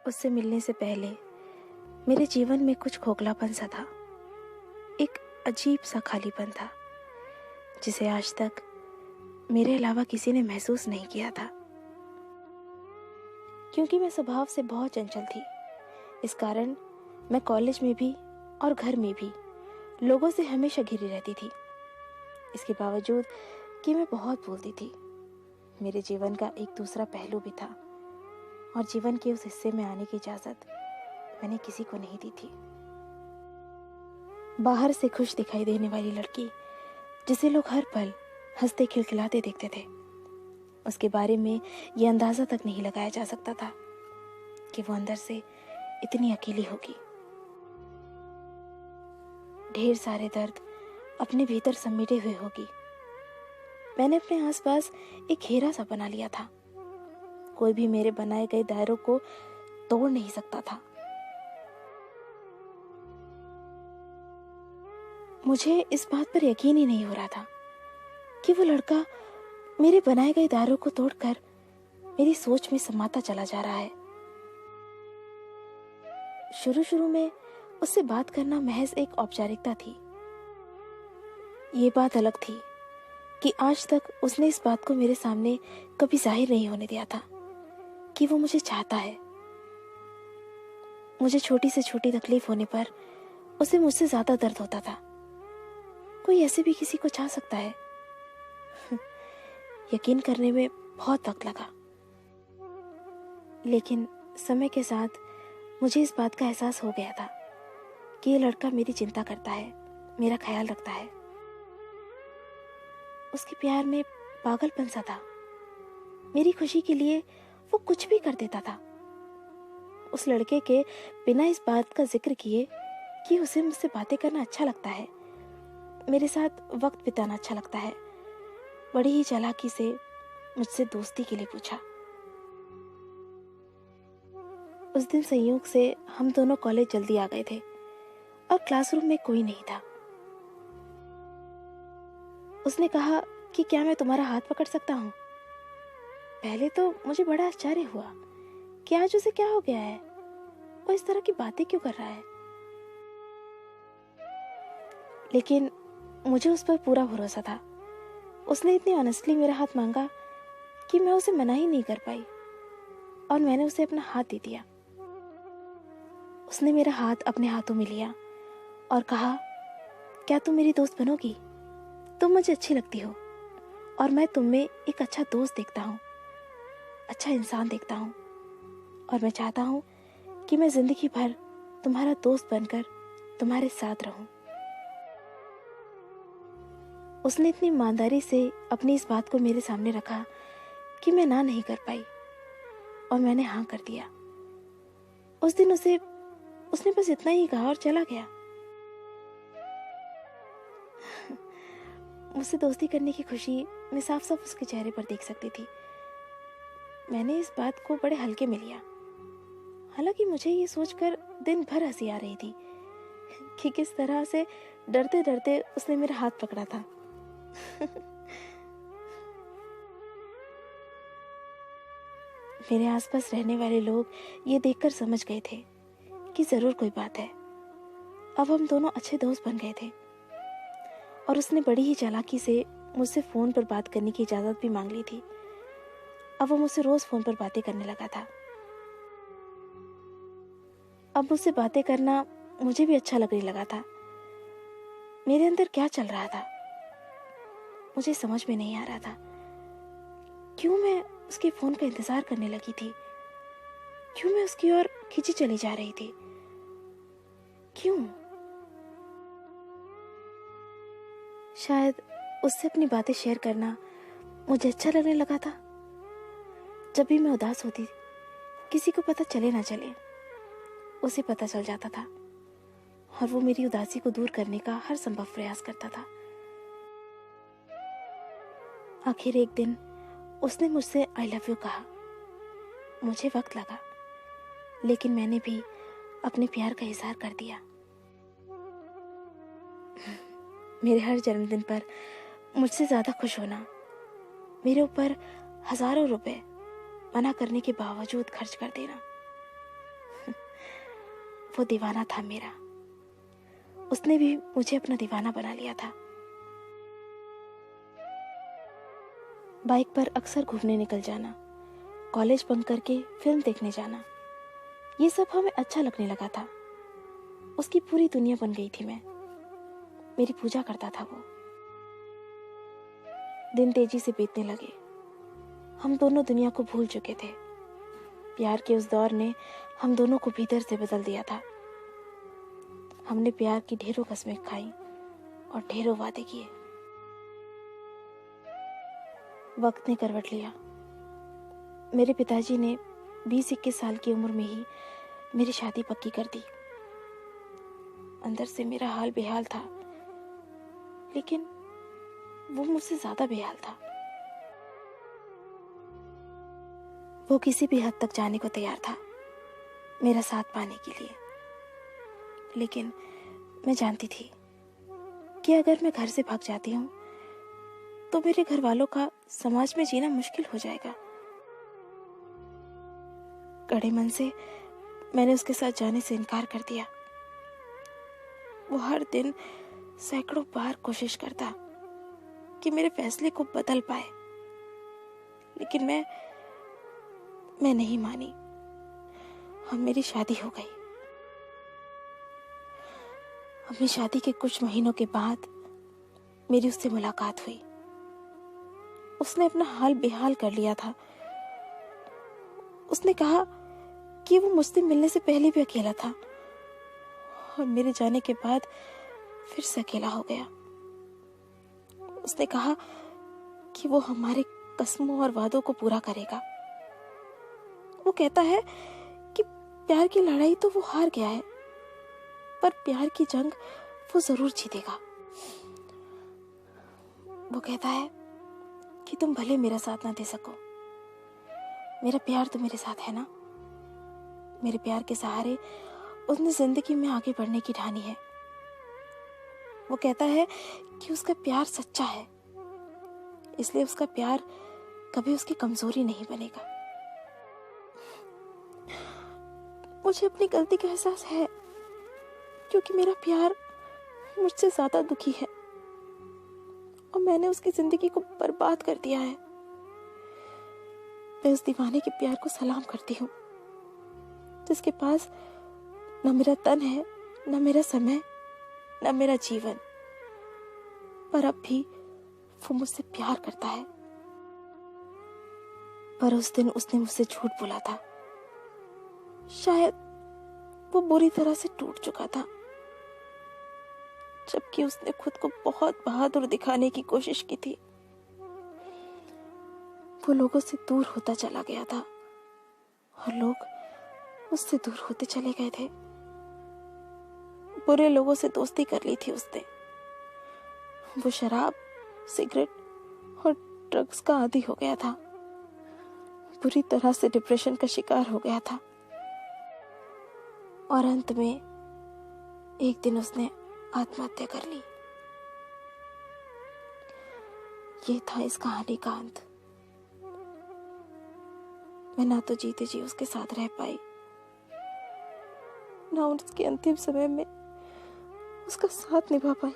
उससे मिलने से पहले मेरे जीवन में कुछ खोखलापन सा था, एक अजीब सा खालीपन था जिसे आज तक मेरे अलावा किसी ने महसूस नहीं किया था। क्योंकि मैं स्वभाव से बहुत चंचल थी, इस कारण मैं कॉलेज में भी और घर में भी लोगों से हमेशा घिरी रहती थी। इसके बावजूद कि मैं बहुत बोलती थी, मेरे जीवन का एक दूसरा पहलू भी था और जीवन के उस हिस्से में आने की इजाजत मैंने किसी को नहीं दी थी। बाहर से खुश दिखाई देने वाली लड़की जिसे लोग हर पल हंसते खिलखिलाते देखते थे, उसके बारे में यह अंदाजा तक नहीं लगाया जा सकता था कि वो अंदर से इतनी अकेली होगी। ढेर सारे दर्द अपने भीतर समेटे हुए होगी। मैंने अपने आसपास एक घेरा सा बना लिया था। कोई भी मेरे बनाए गए दायरों को तोड़ नहीं सकता था। मुझे इस बात पर यकीन ही नहीं हो रहा था कि वो लड़का मेरे बनाए गए दायरों को तोड़कर मेरी सोच में समाता चला जा रहा है। शुरू शुरू में उससे बात करना महज एक औपचारिकता थी। ये बात अलग थी कि आज तक उसने इस बात को मेरे सामने कभी जाहिर नहीं होने दिया था कि वो मुझे चाहता है। मुझे छोटी से छोटी तकलीफ होने पर उसे मुझसे ज्यादा दर्द होता था। कोई ऐसे भी किसी को चाह सकता है? यकीन करने में बहुत वक्त लगा, लेकिन समय के साथ मुझे इस बात का एहसास हो गया था कि ये लड़का मेरी चिंता करता है, मेरा ख्याल रखता है। उसके प्यार में पागलपन सा था। मेरी खुशी के लिए वो कुछ भी कर देता था। उस लड़के के बिना इस बात का जिक्र किए कि उसे मुझसे बातें करना अच्छा लगता है, मेरे साथ वक्त बिताना अच्छा लगता है, बड़ी ही चालाकी से मुझसे दोस्ती के लिए पूछा। उस दिन संयोग से हम दोनों कॉलेज जल्दी आ गए थे और क्लासरूम में कोई नहीं था। उसने कहा कि क्या मैं तुम्हारा हाथ पकड़ सकता हूँ? पहले तो मुझे बड़ा आश्चर्य हुआ कि आज उसे क्या हो गया है, वो इस तरह की बातें क्यों कर रहा है। लेकिन मुझे उस पर पूरा भरोसा था। उसने इतनी ऑनेस्टली मेरा हाथ मांगा कि मैं उसे मना ही नहीं कर पाई और मैंने उसे अपना हाथ दे दिया। उसने मेरा हाथ अपने हाथों में लिया और कहा, क्या तुम मेरी दोस्त बनोगी? तुम मुझे अच्छी लगती हो और मैं तुम में एक अच्छा दोस्त देखता हूँ, अच्छा इंसान देखता हूँ, और मैं चाहता हूँ कि मैं जिंदगी भर तुम्हारा दोस्त बनकर तुम्हारे साथ रहूं। उसने इतनी ईमानदारी से अपनी इस बात को मेरे सामने रखा कि मैं ना नहीं कर पाई और मैंने हाँ कर दिया। उस दिन उसने बस इतना ही कहा और चला गया। मुझसे दोस्ती करने की खुशी मैं साफ साफ उसके चेहरे पर देख सकती थी। मैंने इस बात को बड़े हल्के में लिया। हालांकि मुझे ये सोचकर दिन भर हंसी आ रही थी कि किस तरह से डरते डरते उसने मेरा हाथ पकड़ा था। मेरे आसपास रहने वाले लोग ये देखकर समझ गए थे कि जरूर कोई बात है। अब हम दोनों अच्छे दोस्त बन गए थे और उसने बड़ी ही चालाकी से मुझसे फोन पर बात करने की इजाजत भी मांग ली थी। अब वो मुझसे रोज फोन पर बातें करने लगा था। अब मुझसे बातें करना मुझे भी अच्छा लगने लगा था। मेरे अंदर क्या चल रहा था मुझे समझ में नहीं आ रहा था। क्यों मैं उसके फोन का इंतजार करने लगी थी? क्यों मैं उसकी ओर खींची चली जा रही थी? क्यों? शायद उससे अपनी बातें शेयर करना मुझे अच्छा लगने लगा था। जब भी मैं उदास होती, किसी को पता चले ना चले, उसे पता चल जाता था और वो मेरी उदासी को दूर करने का हर संभव प्रयास करता था। आखिर एक दिन उसने मुझसे आई लव यू कहा। मुझे वक्त लगा, लेकिन मैंने भी अपने प्यार का इजहार कर दिया। मेरे हर जन्मदिन पर मुझसे ज्यादा खुश होना, मेरे ऊपर हजारों रुपए मना करने के बावजूद खर्च कर देना, वो दीवाना था मेरा। उसने भी मुझे अपना दीवाना बना लिया था। बाइक पर अक्सर घूमने निकल जाना, कॉलेज बंक करके फिल्म देखने जाना, ये सब हमें अच्छा लगने लगा था। उसकी पूरी दुनिया बन गई थी मैं। मेरी पूजा करता था वो। दिन तेजी से बीतने लगे। हम दोनों दुनिया को भूल चुके थे। प्यार के उस दौर ने हम दोनों को भीतर से बदल दिया था। हमने प्यार की ढेरों कस्में खाई और ढेरों वादे किए। वक्त ने करवट लिया। मेरे पिताजी ने 20-21 साल की उम्र में ही मेरी शादी पक्की कर दी। अंदर से मेरा हाल बेहाल था, लेकिन वो मुझसे ज्यादा बेहाल था। वो किसी भी हद तक जाने को तैयार था मेरा साथ पाने के लिए, लेकिन मैं जानती थी कि अगर मैं घर से भाग जाती हूँ तो मेरे घर वालों का समाज में जीना मुश्किल हो जाएगा। कड़े मन से मैंने उसके साथ जाने से इनकार कर दिया। वो हर दिन सैकड़ों बार कोशिश करता कि मेरे फैसले को बदल पाए, लेकिन मैं नहीं मानी। हम मेरी शादी हो गई। अपनी शादी के कुछ महीनों के बाद मेरी उससे मुलाकात हुई। उसने अपना हाल बेहाल कर लिया था। उसने कहा कि वो मुझसे मिलने से पहले भी अकेला था और मेरे जाने के बाद फिर से अकेला हो गया। उसने कहा कि वो हमारे कस्मों और वादों को पूरा करेगा। वो कहता है कि प्यार की लड़ाई तो वो हार गया है, पर प्यार की जंग वो जरूर जीतेगा। वो कहता है कि तुम भले मेरा साथ ना दे सको, मेरा प्यार तो मेरे साथ है ना। मेरे प्यार के सहारे उसने जिंदगी में आगे बढ़ने की ठानी है। वो कहता है कि उसका प्यार सच्चा है, इसलिए उसका प्यार कभी उसकी कमजोरी नहीं बनेगा। मुझे अपनी गलती का एहसास है, क्योंकि मेरा प्यार मुझसे ज्यादा दुखी है और मैंने उसकी जिंदगी को बर्बाद कर दिया है। मैं उस दीवाने के प्यार को सलाम करती हूँ, जिसके पास न मेरा तन है, न मेरा समय, न मेरा जीवन, पर अब भी वो मुझसे प्यार करता है। पर उस दिन उसने मुझसे झूठ बोला था। शायद वो बुरी तरह से टूट चुका था, जबकि उसने खुद को बहुत बहादुर दिखाने की कोशिश की थी। वो लोगों से दूर होता चला गया था और लोग उससे दूर होते चले गए थे। बुरे लोगों से दोस्ती कर ली थी उसने। वो शराब, सिगरेट और ड्रग्स का आदी हो गया था। बुरी तरह से डिप्रेशन का शिकार हो गया था और अंत में एक दिन उसने आत्महत्या कर ली। ये था इस कहानी का अंत। मैं ना तो जीते जी उसके साथ रह पाई, ना उसके अंतिम समय में उसका साथ निभा पाई।